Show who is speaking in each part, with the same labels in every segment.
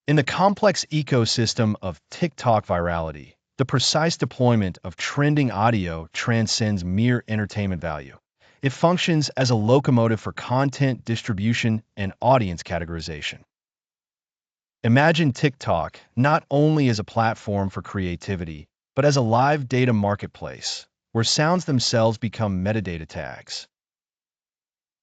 Speaker 1: In the complex ecosystem of TikTok virality, the precise deployment of trending audio transcends mere entertainment value. It functions as a locomotive for content distribution and audience categorization. Imagine TikTok not only as a platform for creativity, but as a live data marketplace, where sounds themselves become metadata tags.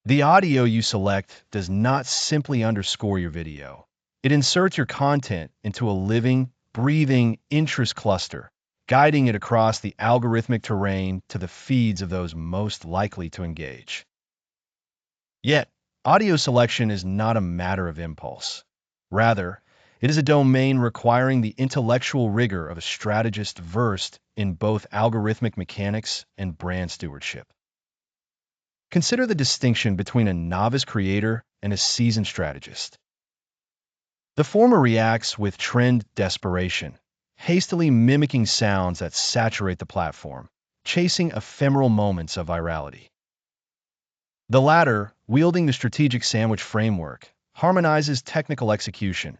Speaker 1: The audio you select does not simply underscore your video. It inserts your content into a living, breathing interest cluster, guiding it across the algorithmic terrain to the feeds of those most likely to engage. Yet, audio selection is not a matter of impulse. Rather, it is a domain requiring the intellectual rigor of a strategist versed in both algorithmic mechanics and brand stewardship. Consider the distinction between a novice creator and a seasoned strategist. The former reacts with trend desperation, hastily mimicking sounds that saturate the platform, chasing ephemeral moments of virality. The latter, wielding the strategic sandwich framework, harmonizes technical execution,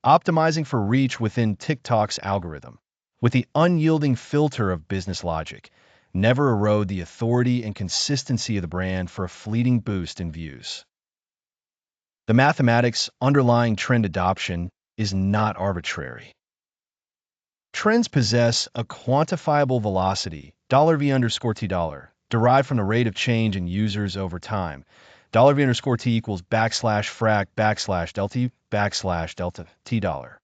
Speaker 1: optimizing for reach within TikTok's algorithm, with the unyielding filter of business logic, never erode the authority and consistency of the brand for a fleeting boost in views. The mathematics underlying trend adoption is not arbitrary. Trends possess a quantifiable velocity, $v_t dollar, derived from the rate of change in users over time. $v_t equals \frac \delta t dollar.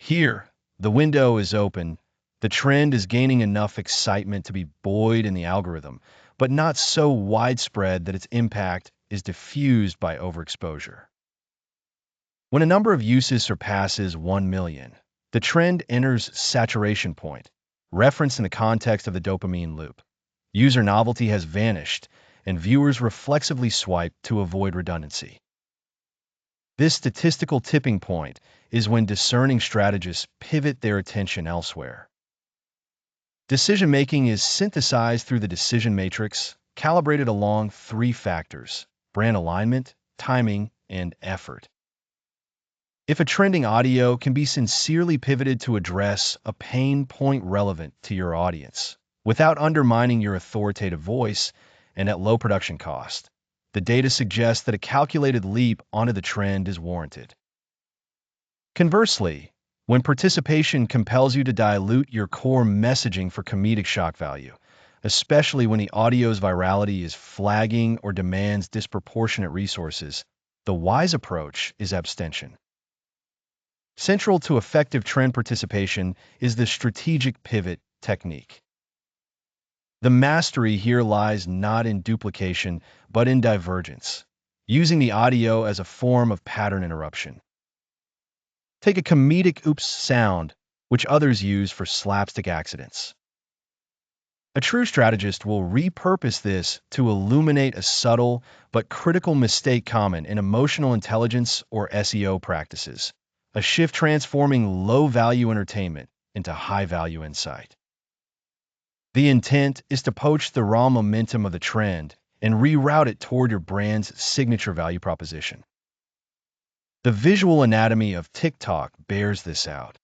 Speaker 1: Here, the window is open. The trend is gaining enough excitement to be buoyed in the algorithm, but not so widespread that its impact is diffused by overexposure. When a number of uses surpasses 1 million, the trend enters saturation point, referenced in the context of the dopamine loop. User novelty has vanished, and viewers reflexively swipe to avoid redundancy. This statistical tipping point is when discerning strategists pivot their attention elsewhere. Decision-making is synthesized through the decision matrix, calibrated along 3 factors: brand alignment, timing, and effort. If a trending audio can be sincerely pivoted to address a pain point relevant to your audience, without undermining your authoritative voice and at low production cost, the data suggests that a calculated leap onto the trend is warranted. Conversely, when participation compels you to dilute your core messaging for comedic shock value, especially when the audio's virality is flagging or demands disproportionate resources, the wise approach is abstention. Central to effective trend participation is the strategic pivot technique. The mastery here lies not in duplication, but in divergence, using the audio as a form of pattern interruption. Take a comedic oops sound, which others use for slapstick accidents. A true strategist will repurpose this to illuminate a subtle but critical mistake common in emotional intelligence or SEO practices, a shift transforming low-value entertainment into high-value insight. The intent is to poach the raw momentum of the trend and reroute it toward your brand's signature value proposition. The visual anatomy of TikTok bears this out.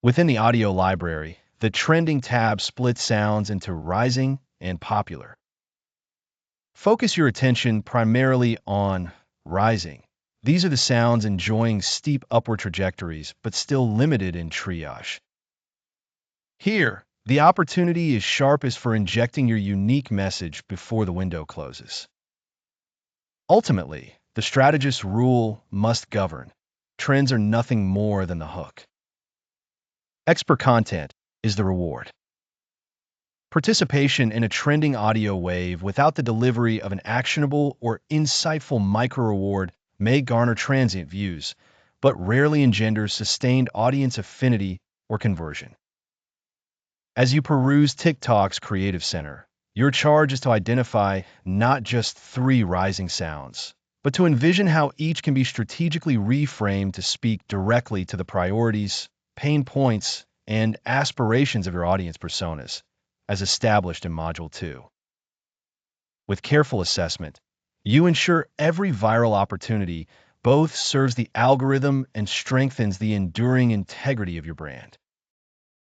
Speaker 1: Within the audio library, the trending tab splits sounds into rising and popular. Focus your attention primarily on rising. These are the sounds enjoying steep upward trajectories, but still limited in triage. Here, the opportunity is sharpest for injecting your unique message before the window closes. Ultimately, the strategist's rule must govern. Trends are nothing more than the hook. Expert content is the reward. Participation in a trending audio wave without the delivery of an actionable or insightful micro-reward may garner transient views, but rarely engenders sustained audience affinity or conversion. As you peruse TikTok's Creative Center, your charge is to identify not just 3 rising sounds, but to envision how each can be strategically reframed to speak directly to the priorities, pain points, and aspirations of your audience personas, as established in Module 2. With careful assessment, you ensure every viral opportunity Both serves the algorithm and strengthens the enduring integrity of your brand.